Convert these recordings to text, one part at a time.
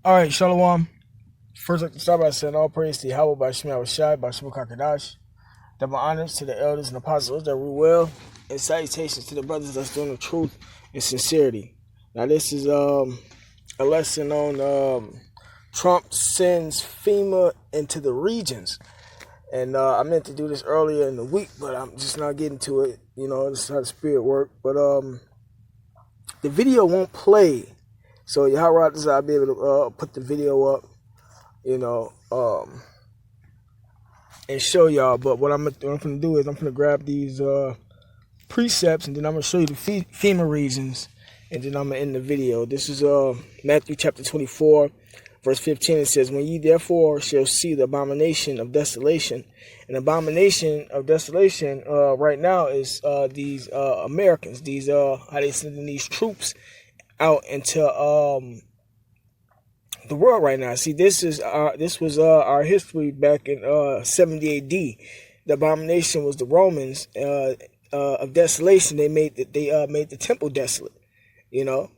All right, Shalom. First, I'd like to start by saying all praise to Yahweh by Shema Shai by Shema Kakadash. Double honors to the elders and apostles that rule well, and salutations to the brothers that's doing the truth and sincerity. Now, this is a lesson on Trump sends FEMA into the regions. And I meant to do this earlier in the week, but I'm just not getting to it. You know, this is how the spirit work. But the video won't play. So Yahweh, I'll be able to put the video up, you know, and show y'all. But what I'm going to do is I'm going to grab these precepts, and then I'm going to show you the FEMA regions, and then I'm going to end the video. This is Matthew chapter 24, verse 15. It says, "When ye therefore shall see the abomination of desolation," an abomination of desolation right now is these Americans, these how they sending these troops out into the world right now. See, this was our history back in 70 A.D. The abomination was the Romans of desolation. They made the temple desolate, you know.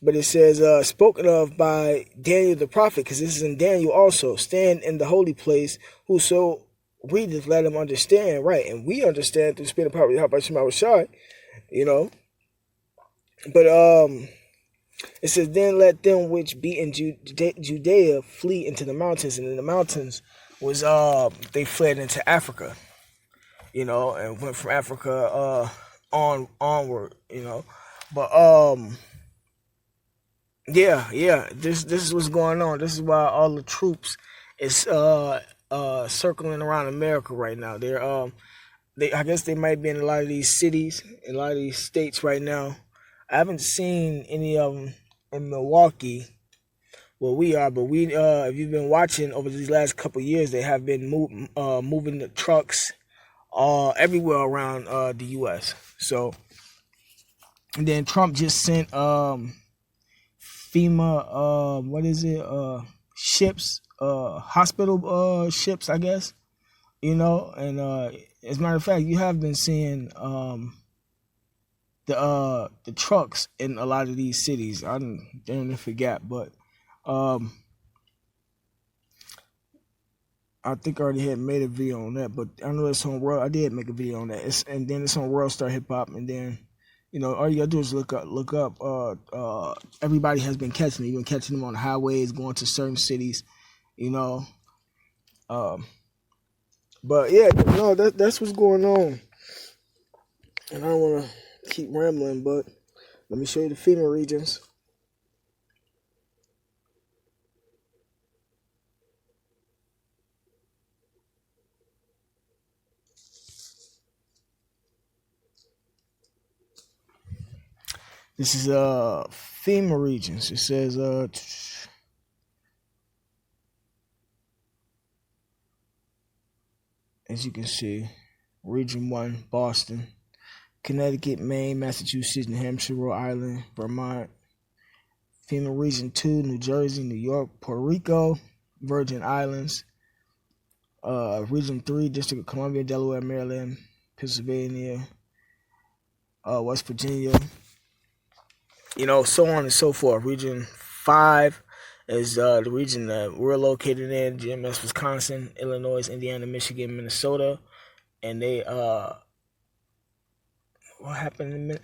But it says, spoken of by Daniel the prophet, because this is in Daniel also. "Stand in the holy place, whoso readeth, let him understand." Right, and we understand through the spirit of power, how about Shema Shai, you know. But it says, "Then let them which be in Judea flee into the mountains." And in the mountains was they fled into Africa, you know, and went from Africa onward, you know. But yeah, this is what's going on. This is why all the troops is circling around America right now. I guess they might be in a lot of these cities, in a lot of these states right now. I haven't seen any of them in Milwaukee where we are, but if you've been watching over these last couple of years, they have been moving the trucks everywhere around the U.S. So, and then Trump just sent FEMA, what is it? Ships, hospital ships, I guess. You know, and as a matter of fact, you have been seeing the trucks in a lot of these cities. I don't forget, but I think I already had made a video on that. But I know it's on World. I did make a video on that. And then it's on World Star Hip Hop, and then, you know, all you gotta do is look up. Everybody has been catching them. You've been catching them on the highways, going to certain cities, you know. But yeah, no, that's what's going on. And I don't want to keep rambling, but let me show you the FEMA regions. This is FEMA regions. It says as you can see, Region 1, Boston, Connecticut, Maine, Massachusetts, New Hampshire, Rhode Island, Vermont. FEMA Region 2, New Jersey, New York, Puerto Rico, Virgin Islands. Region 3, District of Columbia, Delaware, Maryland, Pennsylvania, West Virginia, you know, so on and so forth. Region 5 is the region that we're located in: GMS, Wisconsin, Illinois, Indiana, Michigan, Minnesota. And they what happened in it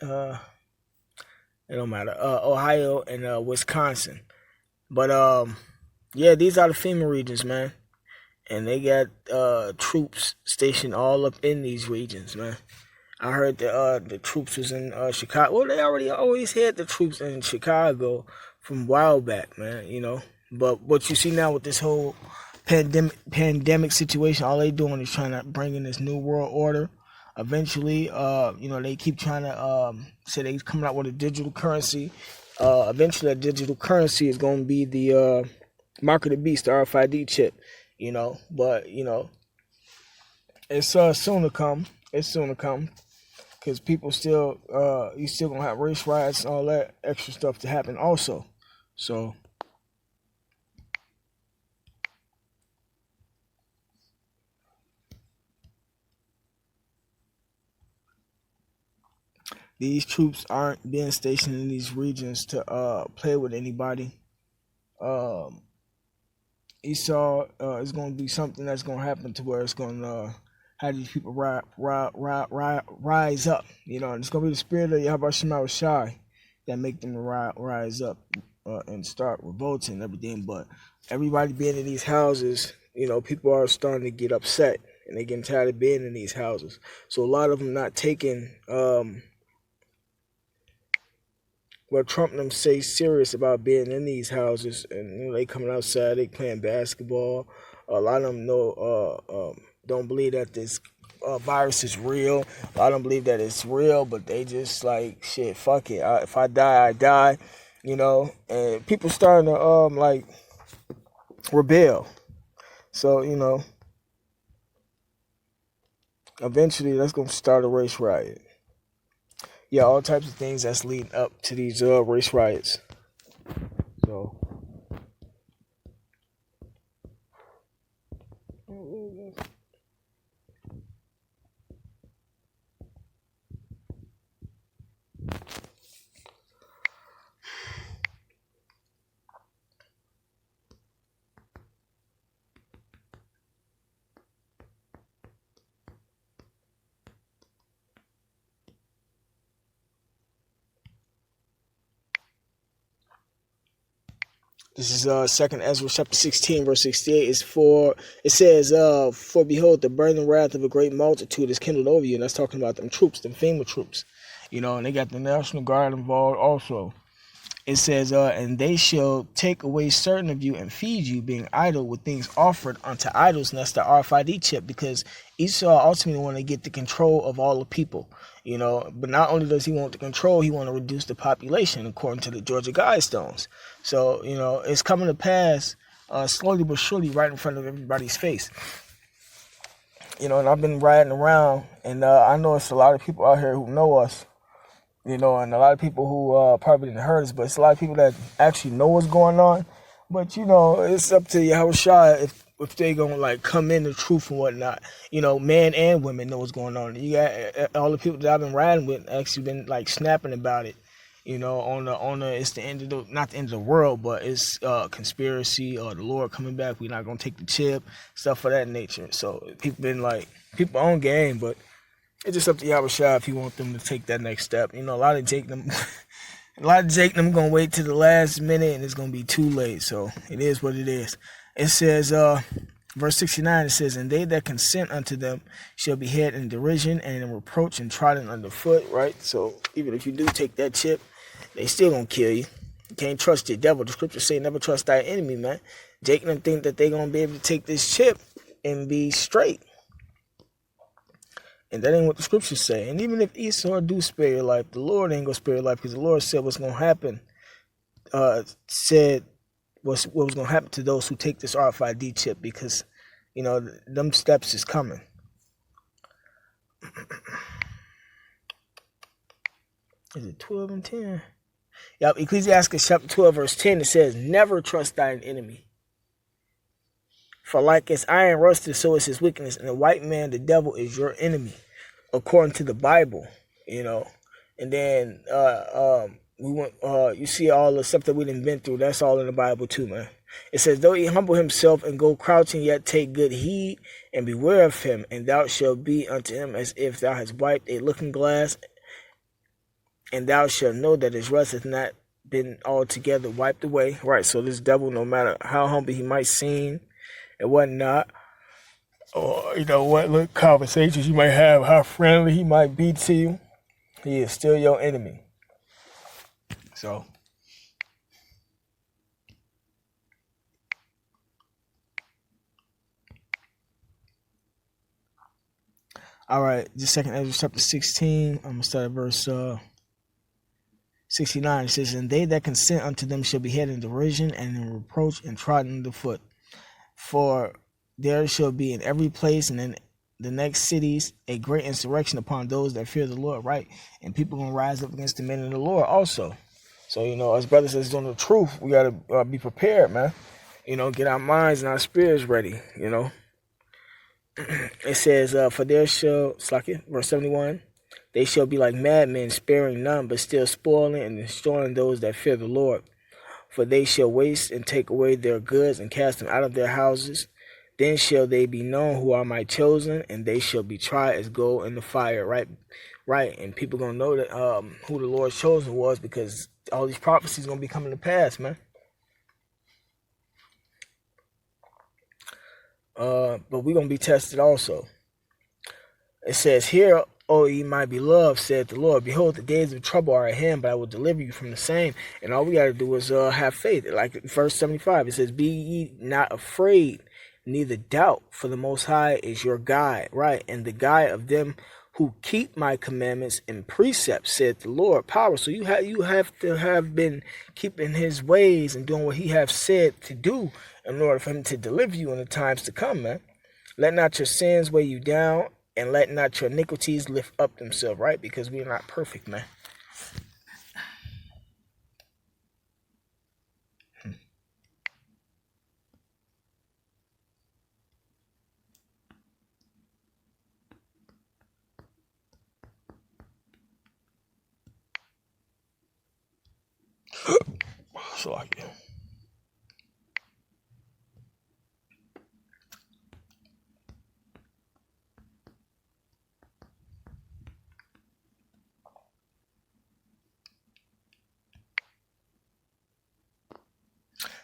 don't matter, Ohio and Wisconsin. But yeah, these are the FEMA regions, man, and they got troops stationed all up in these regions, man. I heard the troops was in Chicago. Well, they already always had the troops in Chicago from a while back, man, you know. But what you see now with this whole pandemic situation, all they doing is trying to bring in this new world order. Eventually, you know, they keep trying to say they're coming out with a digital currency. Eventually, that digital currency is going to be the mark of the beast, the RFID chip, you know. But, you know, it's soon to come. It's soon to come. Because people still, you still going to have race riots and all that extra stuff to happen also. So, these troops aren't being stationed in these regions to play with anybody. Um, Esau is going to be something that's going to happen to where it's going to have these people rise up. You know, and it's going to be the spirit of Yahweh Shema Shai that make them rise up and start revolting and everything. But everybody being in these houses, you know, people are starting to get upset and they're getting tired of being in these houses. So a lot of them not taking what Trump and them say serious about being in these houses, and you know, they coming outside, they playing basketball. A lot of them don't believe that this virus is real. A lot of them believe that it's real, but they just like shit. Fuck it. If I die, I die. You know, and people starting to like rebel. So you know, eventually that's gonna start a race riot. Yeah, all types of things that's leading up to these race riots. So. This is Second Ezra chapter 16, verse 68. It says, for behold, the burning wrath of a great multitude is kindled over you. And that's talking about them troops, them FEMA troops. You know, and they got the National Guard involved also. It says, and they shall take away certain of you and feed you, being idle with things offered unto idols. And that's the RFID chip, because Esau ultimately want to get the control of all the people, you know. But not only does he want the control, he want to reduce the population, according to the Georgia Guidestones. So, you know, it's coming to pass slowly but surely right in front of everybody's face. You know, and I've been riding around, and I know it's a lot of people out here who know us. You know, and a lot of people who probably didn't heard us, but it's a lot of people that actually know what's going on. But, you know, it's up to Yahweh Shai if they going to, like, come in the truth and whatnot. You know, men and women know what's going on. You got all the people that I've been riding with actually been, like, snapping about it. You know, on the it's the end of the, not the end of the world, but it's conspiracy or the Lord coming back. We're not going to take the chip, stuff of that nature. So people been, like, people on game, but it's just up to Yahweh Shai if you want them to take that next step. You know, a lot of them gonna wait till the last minute, and it's gonna be too late. So it is what it is. It says, verse 69. It says, "And they that consent unto them shall be had in derision and in reproach and trodden underfoot." Right. So even if you do take that chip, they still gonna kill you. You can't trust the devil. The scriptures say, "Never trust thy enemy," man. Jake and them think that they gonna be able to take this chip and be straight. And that ain't what the scriptures say. And even if Esau do spare your life, the Lord ain't going to spare your life, because the Lord said what's going to happen, said what was going to happen to those who take this RFID chip, because, you know, them steps is coming. Is it 12 and 10? Yep, Ecclesiastes chapter 12, verse 10, it says, "Never trust thine enemy. For like as iron rusted, so is his wickedness. And the white man, the devil, is your enemy," according to the Bible, you know. And then we went. You see all the stuff that we done been through. That's all in the Bible too, man. It says, "Though he humble himself and go crouching, yet take good heed and beware of him, and thou shalt be unto him as if thou hast wiped a looking glass, and thou shalt know that his rust hath not been altogether wiped away." Right. So this devil, no matter how humble he might seem and whatnot, or, you know, what little conversations you might have, how friendly he might be to you, he is still your enemy. So, all right, just second Ezra chapter 16, I'm going to start at verse 69. It says, "And they that consent unto them shall be had in derision and in reproach and trodden under foot. For there shall be in every place and in the next cities a great insurrection upon those that fear the Lord," right? And people going to rise up against the men of the Lord also. So, you know, as brothers that's doing the truth, we got to be prepared, man. You know, get our minds and our spirits ready, you know. It says, "For there shall," verse 71, "they shall be like madmen, sparing none, but still spoiling and destroying those that fear the Lord. For they shall waste and take away their goods and cast them out of their houses. Then shall they be known who are my chosen, and they shall be tried as gold in the fire. Right. And people gonna know that who the Lord's chosen was, because all these prophecies gonna be coming to pass, man. But we're gonna be tested also. It says, "Hear, O ye my beloved, said the Lord, behold, the days of trouble are at hand, but I will deliver you from the same." And all we got to do is have faith. Like verse 75, it says, "Be ye not afraid, neither doubt, for the Most High is your guide," right? "And the guide of them who keep my commandments and precepts," said the Lord. Power. So you have to have been keeping his ways and doing what he have said to do in order for him to deliver you in the times to come, man. "Let not your sins weigh you down, and let not your iniquities lift up themselves," right? Because we're not perfect, man. So like it.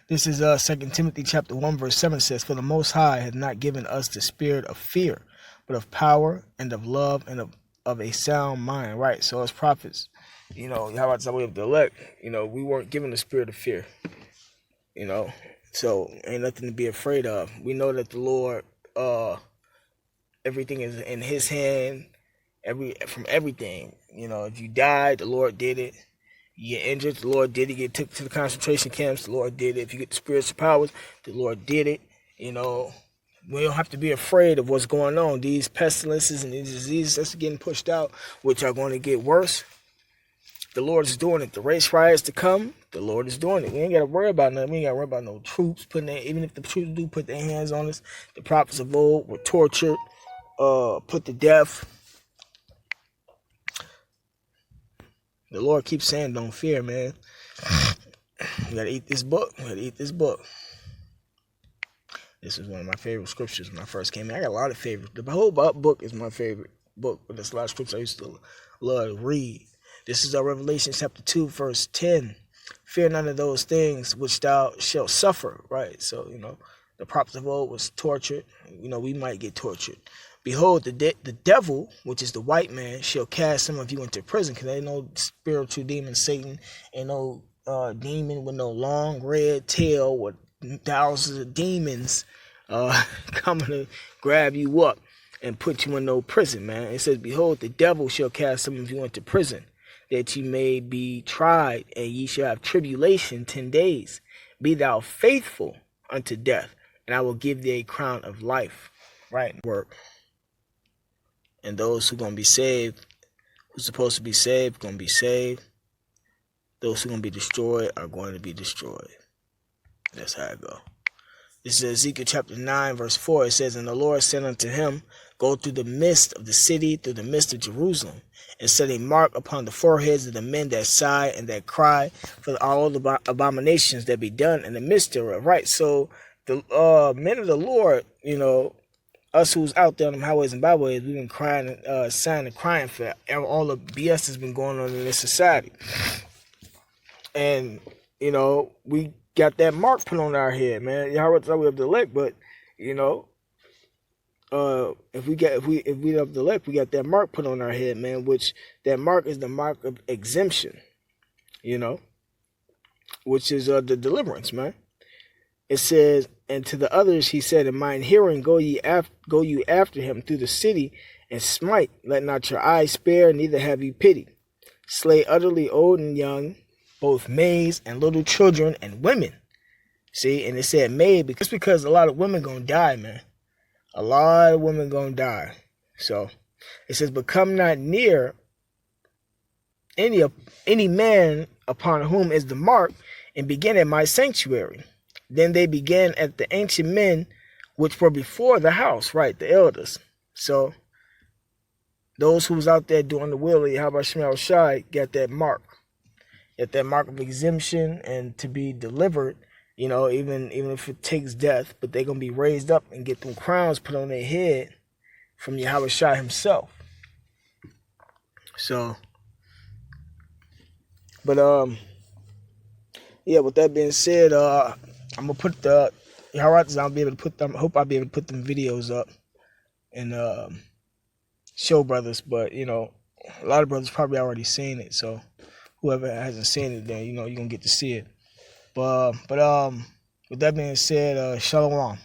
This is 2 Timothy chapter 1, verse 7 says, "For the Most High hath not given us the spirit of fear, but of power and of love and of a sound mind," right? So as prophets, how about the way of the elect, we weren't given the spirit of fear, so ain't nothing to be afraid of. We know that the Lord, everything is in his hand, from everything. If you died, the Lord did it. You get injured, the Lord did it. You get took to the concentration camps, the Lord did it. If you get the spiritual powers, the Lord did it. We don't have to be afraid of what's going on. These pestilences and these diseases that's getting pushed out, which are going to get worse, the Lord is doing it. The race riots to come, the Lord is doing it. We ain't got to worry about nothing. We ain't got to worry about no troops even if the troops do put their hands on us. The prophets of old were tortured, put to death. The Lord keeps saying, don't fear, man. We got to eat this book. This is one of my favorite scriptures when I first came in. I got a lot of favorites. The whole book is my favorite book, but there's a lot of scriptures I used to love to read. This is Revelation chapter 2, verse 10. "Fear none of those things which thou shalt suffer," right? So, the prophets of old was tortured. We might get tortured. "Behold, the devil, which is the white man, shall cast some of you into prison," because ain't no spiritual demon, Satan, ain't no demon with no long red tail with thousands of demons coming to grab you up and put you in no prison, man. It says, "Behold, the devil shall cast some of you into prison, that ye may be tried, and ye shall have tribulation 10 days. Be thou faithful unto death, and I will give thee a crown of life." Right? Work. And those who going to be saved, who's supposed to be saved, going to be saved. Those who are going to be destroyed are going to be destroyed. That's how it go. This is Ezekiel chapter 9, verse 4. It says, "And the Lord said unto him, Go through the midst of the city, through the midst of Jerusalem, and set a mark upon the foreheads of the men that sigh and that cry for all the abominations that be done in the midst thereof." Right? So the men of the Lord, us who's out there on the highways and byways, we've been crying, sighing and crying for all the BS that's been going on in this society. And, we got that mark put on our head, man. Yahweh we have the elect, but, if we have the elect, we got that mark put on our head, man, which that mark is the mark of exemption, which is the deliverance, man. It says, "And to the others he said, In mine hearing, go you after him through the city, and smite. Let not your eyes spare, neither have you pity. Slay utterly old and young, both maids and little children and women." See, and it said maid because a lot of women gonna die, man. A lot of women gonna die. So it says, "But come not near any man upon whom is the mark, and begin at my sanctuary." Then they began at the ancient men which were before the house, right? The elders. So those who was out there doing the will of Yahweh Shai got that mark. at that mark of exemption and to be delivered, you know, even if it takes death, but they're gonna be raised up and get them crowns put on their head from Yahweh Shai himself. So, but yeah, with that being said, I'm gonna put the I'll be able to put them. Hope I'll be able to put them videos up and show brothers. But you know, a lot of brothers probably already seen it. So whoever hasn't seen it, then you know you're gonna get to see it. But with that being said, shalom.